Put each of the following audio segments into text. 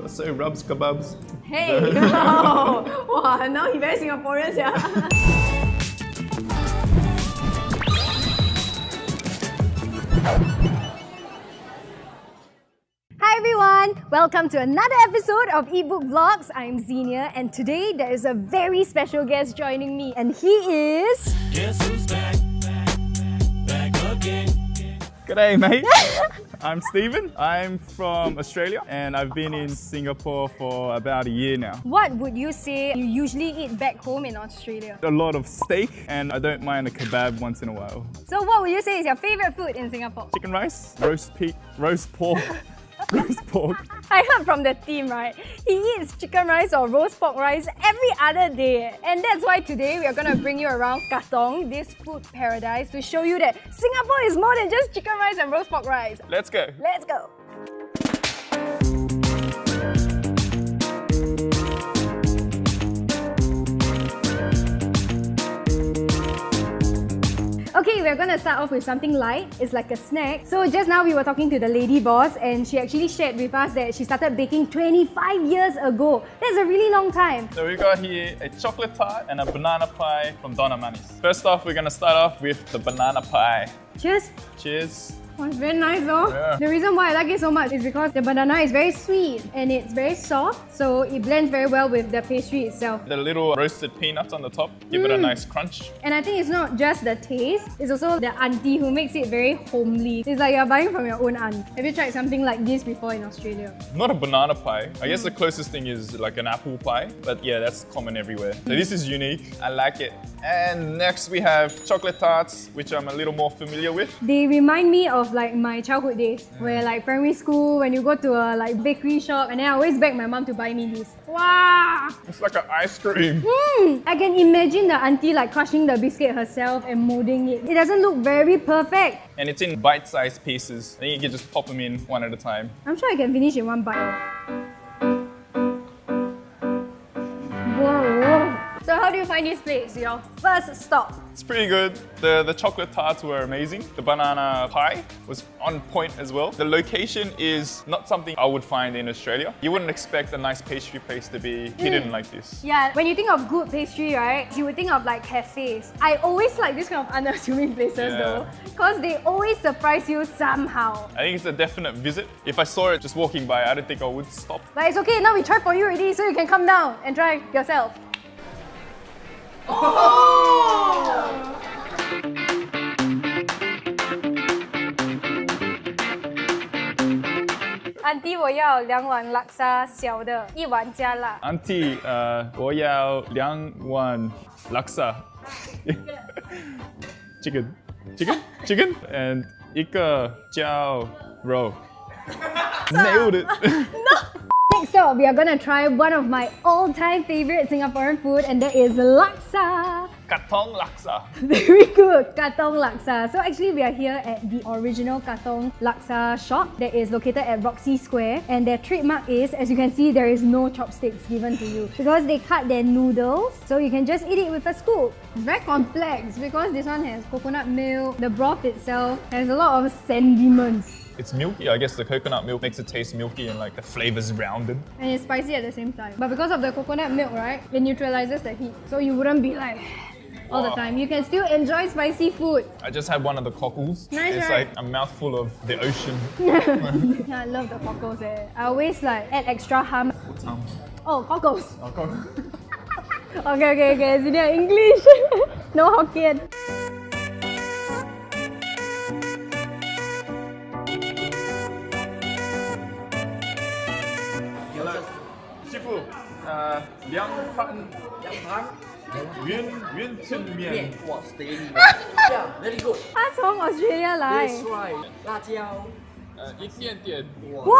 So rubs kebabs. Hey! Wow, now he very Singaporean, yeah. Hi everyone! Welcome to another episode of eBook Vlogs. I'm Xenia and today there is a very special guest joining me and he is... Guess who's back? Back again. G'day mate, I'm Stephen. I'm from Australia and I've been in Singapore for about a year now. What would you say you usually eat back home in Australia? A lot of steak and I don't mind a kebab once in a while. So what would you say is your favourite food in Singapore? Chicken rice, roast pork. Roast pork. I heard from the team, right? He eats chicken rice or roast pork rice every other day. And that's why today we are going to bring you around Katong, this food paradise, to show you that Singapore is more than just chicken rice and roast pork rice. Let's go. Let's go. Okay, we're gonna start off with something light. It's like a snack. So just now we were talking to the lady boss and she actually shared with us that she started baking 25 years ago. That's a really long time. So we got here a chocolate tart and a banana pie from Donna Manis. First off, we're gonna start off with the banana pie. Cheers. Cheers. Oh, it's very nice though. Yeah. The reason why I like it so much is because the banana is very sweet and it's very soft, so it blends very well with the pastry itself. The little roasted peanuts on the top give it a nice crunch. And I think it's not just the taste, it's also the auntie who makes it very homely. It's like you're buying from your own aunt. Have you tried something like this before in Australia? Not a banana pie. I guess the closest thing is like an apple pie, but yeah, that's common everywhere. So this is unique. I like it. And next we have chocolate tarts, which I'm a little more familiar with. They remind me of like my childhood days, where like primary school, when you go to a like bakery shop, and then I always beg my mom to buy me this. Wow! It's like an ice cream. I can imagine the auntie like crushing the biscuit herself and molding it. It doesn't look very perfect. And it's in bite-sized pieces. Then you can just pop them in one at a time. I'm sure I can finish in one bite. Whoa! So how do you find this place? Your first stop? It's pretty good. The chocolate tarts were amazing. The banana pie was on point as well. The location is not something I would find in Australia. You wouldn't expect a nice pastry place to be hidden like this. Yeah, when you think of good pastry, right, you would think of like cafes. I always like this kind of unassuming places though, because they always surprise you somehow. I think it's a definite visit. If I saw it just walking by, I don't think I would stop. But it's okay, now we tried for you already, so you can come down and try yourself. Oh! Auntie, 我要2碗 laksa 小的，1碗加辣。 Auntie, 我要2碗 laksa. Chicken, and 一个绞肉. Nailed it. Next up, we are gonna try one of my all-time favorite Singaporean food, and that is laksa. Katong laksa. Very good, Katong laksa. So actually, we are here at the original Katong laksa shop that is located at Roxy Square, and their trademark is, as you can see, there is no chopsticks given to you because they cut their noodles, so you can just eat it with a scoop. Very complex because this one has coconut milk. The broth itself has a lot of sediments. It's milky. I guess the coconut milk makes it taste milky and like the flavor's rounded. And it's spicy at the same time. But because of the coconut milk, right, it neutralizes the heat. So you wouldn't be like all the time. You can still enjoy spicy food. I just had one of the cockles. Nice, it's right? like a mouthful of the ocean. Yeah, I love the cockles. I always like add extra ham. Oh, cockles. Oh, cockle. Okay. Xenia, English. No Hokkien. Shifu, 凉汤圆春面. Wow, steady. Yeah, very good. 他从 Australia 来。 That's right. 辣椒. 一点点. Wow!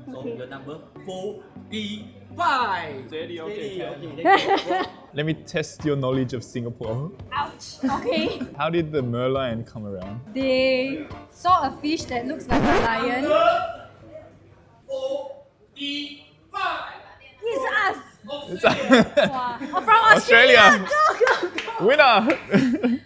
So your number 45. Steady, okay. Okay. Let me test your knowledge of Singapore. Ouch. Okay. How did the merlion come around? They saw a fish that looks like a lion. 45. It's us. It's Wow. Oh, from Australia. Australia. Go. Winner!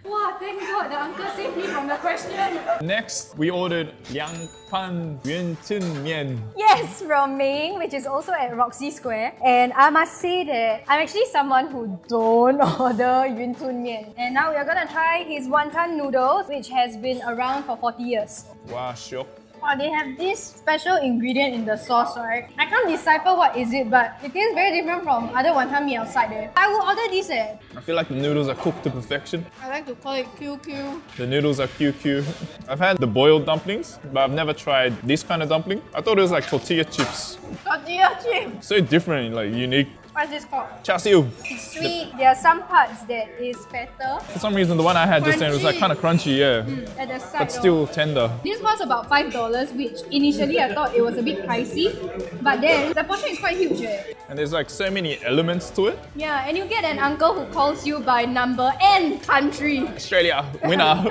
Wow, thank God the uncle saved me from from the question. Next, we ordered Yang Pan Yuan Chin Mian. Yes, from Ming, which is also at Roxy Square. And I must say that I'm actually someone who don't order Yun Tun Mian. And now we're gonna try his wonton noodles, which has been around for 40 years. Wow, sure. Oh, they have this special ingredient in the sauce, right? I can't decipher what is it, but it tastes very different from other wonton mee outside there. I will order this. I feel like the noodles are cooked to perfection. I like to call it QQ. The noodles are QQ. I've had the boiled dumplings, but I've never tried this kind of dumpling. I thought it was like tortilla chips. Tortilla chip. So different, like unique. What's this called? Char siu. It's sweet. There are some parts that is better. For some reason, the one I had just then was like kind of crunchy, yeah. At the side, But still tender. This was about $5, which initially I thought it was a bit pricey, but then the portion is quite huge. And there's like so many elements to it. Yeah, and you get an uncle who calls you by number and country. Australia, winner.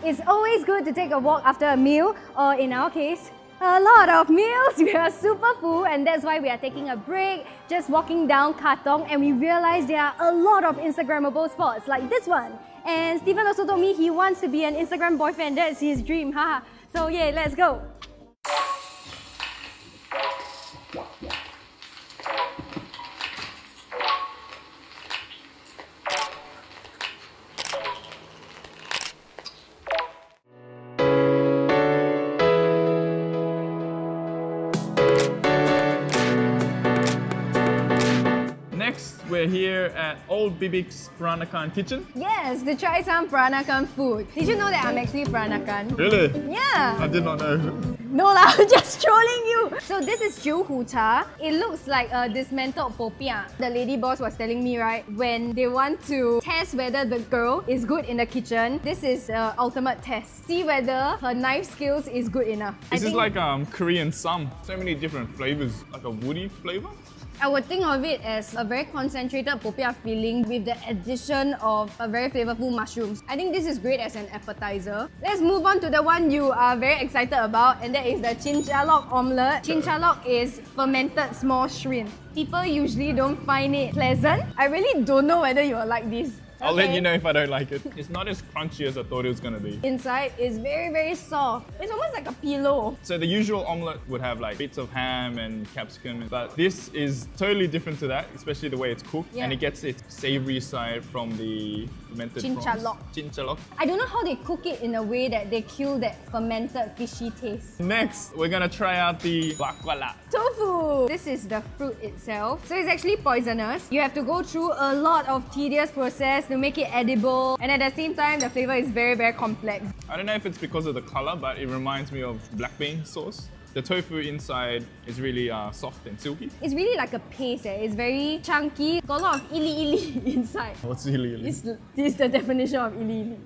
It's always good to take a walk after a meal, or in our case, a lot of meals. We are super full, and that's why we are taking a break, just walking down Katong, and we realized there are a lot of Instagrammable spots like this one. And Stephen also told me he wants to be an Instagram boyfriend. That's his dream, haha. So yeah, let's go. Next, we're here at Old Bibik's Peranakan Kitchen. Yes, to try some Peranakan food. Did you know that I'm actually Peranakan? Really? Yeah. I did not know. No lah, just trolling you. So this is Jiu Hu Cha. It looks like a dismantled popiah. The lady boss was telling me, right, when they want to test whether the girl is good in the kitchen, this is ultimate test. See whether her knife skills is good enough. This is like Korean sam. So many different flavors, like a woody flavor. I would think of it as a very concentrated popiah filling with the addition of a very flavorful mushrooms. I think this is great as an appetizer. Let's move on to the one you are very excited about, and that is the chinchalok omelette. Chinchalok is fermented small shrimp. People usually don't find it pleasant. I really don't know whether you will like this. I'll let you know if I don't like it. It's not as crunchy as I thought it was gonna be. Inside is very, very soft. It's almost like a pillow. So the usual omelette would have like bits of ham and capsicum, but this is totally different to that, especially the way it's cooked. Yeah. And it gets its savory side from the fermented Chinchalok. prawns. Chinchalok. I don't know how they cook it in a way that they kill that fermented fishy taste. Next, we're gonna try out the baklava. Tofu! This is the fruit itself. So it's actually poisonous. You have to go through a lot of tedious process to make it edible. And at the same time, the flavor is very, very complex. I don't know if it's because of the color, but it reminds me of black bean sauce. The tofu inside is really soft and silky. It's really like a paste. It's very chunky. Got a lot of ili inside. What's really? This is the definition of ili.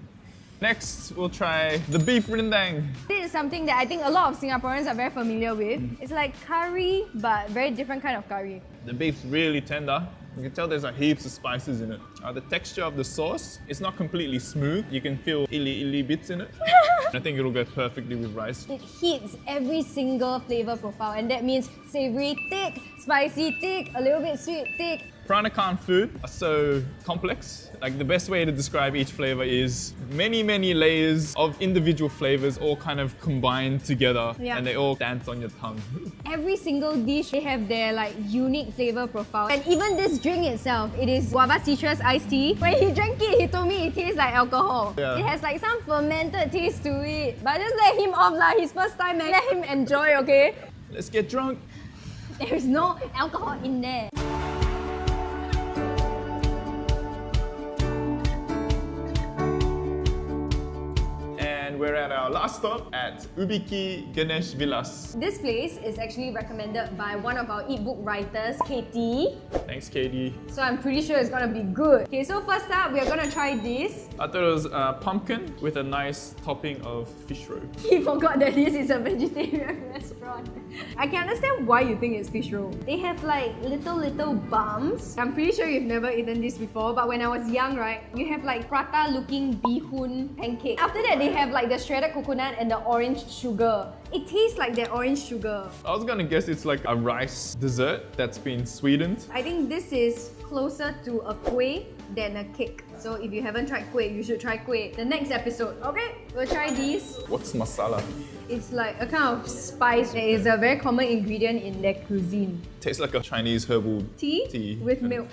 Next, we'll try the beef rendang. This is something that I think a lot of Singaporeans are very familiar with. It's like curry, but very different kind of curry. The beef's really tender. You can tell there's like heaps of spices in it. The texture of the sauce, it's not completely smooth. You can feel ili bits in it. I think it'll go perfectly with rice. It hits every single flavor profile, and that means savory thick, spicy thick, a little bit sweet thick. Peranakan food are so complex. Like the best way to describe each flavor is many layers of individual flavors all kind of combined together, Yeah. and they all dance on your tongue. Every single dish, they have their like unique flavor profile. And even this drink itself, it is guava citrus iced tea. When he drank it, he told me it tastes like alcohol. Yeah. It has like some fermented taste to it. But just let him off lah, his first time, and let him enjoy, okay? Let's get drunk. There's no alcohol in there. And we're at our last stop at Ubiki Ganesh Villas. This place is actually recommended by one of our e-book writers, Katie. Thanks, Katie. So I'm pretty sure it's gonna be good. Okay, so first up, we're gonna try this. I thought it was pumpkin with a nice topping of fish roe. He forgot that this is a vegetarian restaurant. I can understand why you think it's fish roll. They have like little bumps. I'm pretty sure you've never eaten this before, but when I was young, right, you have like prata looking bihun pancake. After that, they have like the shredded coconut and the orange sugar. It tastes like that orange sugar. I was gonna guess it's like a rice dessert that's been sweetened. I think this is closer to a kueh than a cake. So if you haven't tried kueh, you should try kueh. The next episode, okay? We'll try these. What's masala? It's like a kind of spice that is a very common ingredient in their cuisine. Tastes like a Chinese herbal Tea with milk.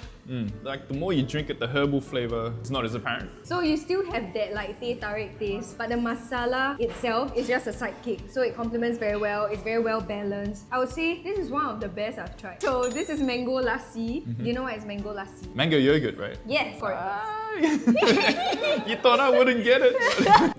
Like the more you drink it, the herbal flavor is not as apparent. So you still have that like teh tarik taste, but the masala itself is just a sidekick. So it complements very well. It's very well balanced. I would say this is one of the best I've tried. So this is mango lassi. Do you know what is mango lassi? Mango yogurt, right? Yes. You thought I wouldn't get it.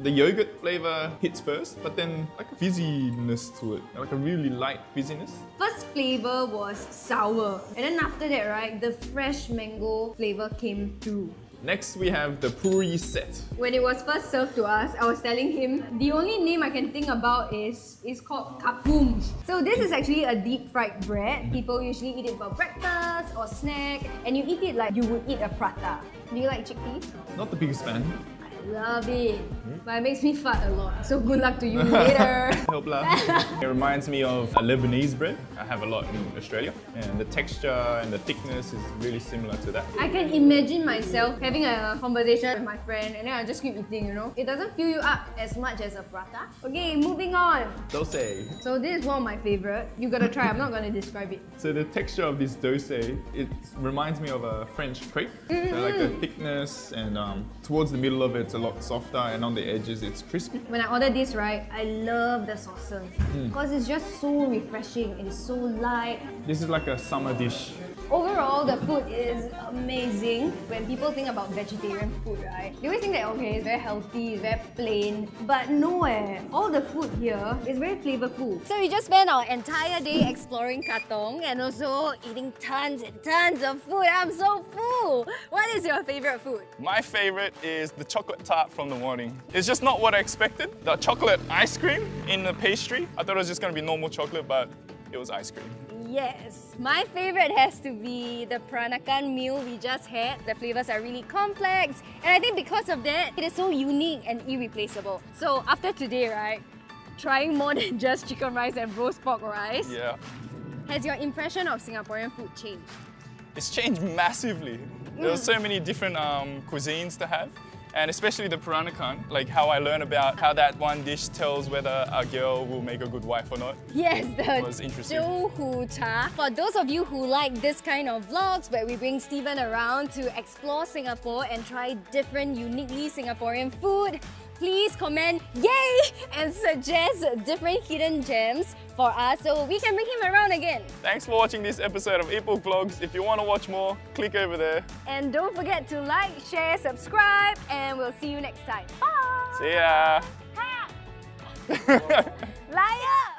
The yogurt flavor hits first, but then like a fizziness to it, like a really light fizziness. First flavor was sour, and then after that, right, the fresh mango flavor came through. Next, we have the puri set. When it was first served to us, I was telling him the only name I can think about is called kapum. So this is actually a deep fried bread. People usually eat it for breakfast or snack, and you eat it like you would eat a prata. Do you like chickpeas? Not the biggest fan. Love it, but it makes me fart a lot. So good luck to you later. Help lah. It reminds me of a Lebanese bread. I have a lot in Australia, and the texture and the thickness is really similar to that. I can imagine myself having a conversation with my friend and then I just keep eating, you know? It doesn't fill you up as much as a prata. Okay, moving on. Dosai. So this is one of my favorite. You gotta try, I'm not gonna describe it. So the texture of this dosai, it reminds me of a French crepe. So like the thickness and towards the middle of it's a lot softer and on the edges it's crispy. When I ordered this, right, I love the sauces because it's just so refreshing. It's so light. This is like a summer dish. Overall, the food is amazing. When people think about vegetarian food, right, they always think that okay, it's very healthy, it's very plain. But no, all the food here is very flavorful. So we just spent our entire day exploring Katong and also eating tons and tons of food. I'm so full. What is your favorite food? My favorite is the chocolate tart from the morning. It's just not what I expected. The chocolate ice cream in the pastry. I thought it was just gonna be normal chocolate, but it was ice cream. Yes, my favorite has to be the Peranakan meal we just had. The flavors are really complex, and I think because of that, it is so unique and irreplaceable. So after today, right, trying more than just chicken rice and roast pork rice, Yeah. has your impression of Singaporean food changed? It's changed massively. There are so many different cuisines to have. And especially the Peranakan, like how I learned about how that one dish tells whether a girl will make a good wife or not. Yes, the Was interesting. Hu Cha. For those of you who like this kind of vlogs where we bring Steven around to explore Singapore and try different uniquely Singaporean food, please comment yay and suggest different hidden gems for us so we can bring him around again. Thanks for watching this episode of Epoch Vlogs. If you want to watch more, click over there. And don't forget to like, share, subscribe, and we'll see you next time. Bye! See ya! Liar!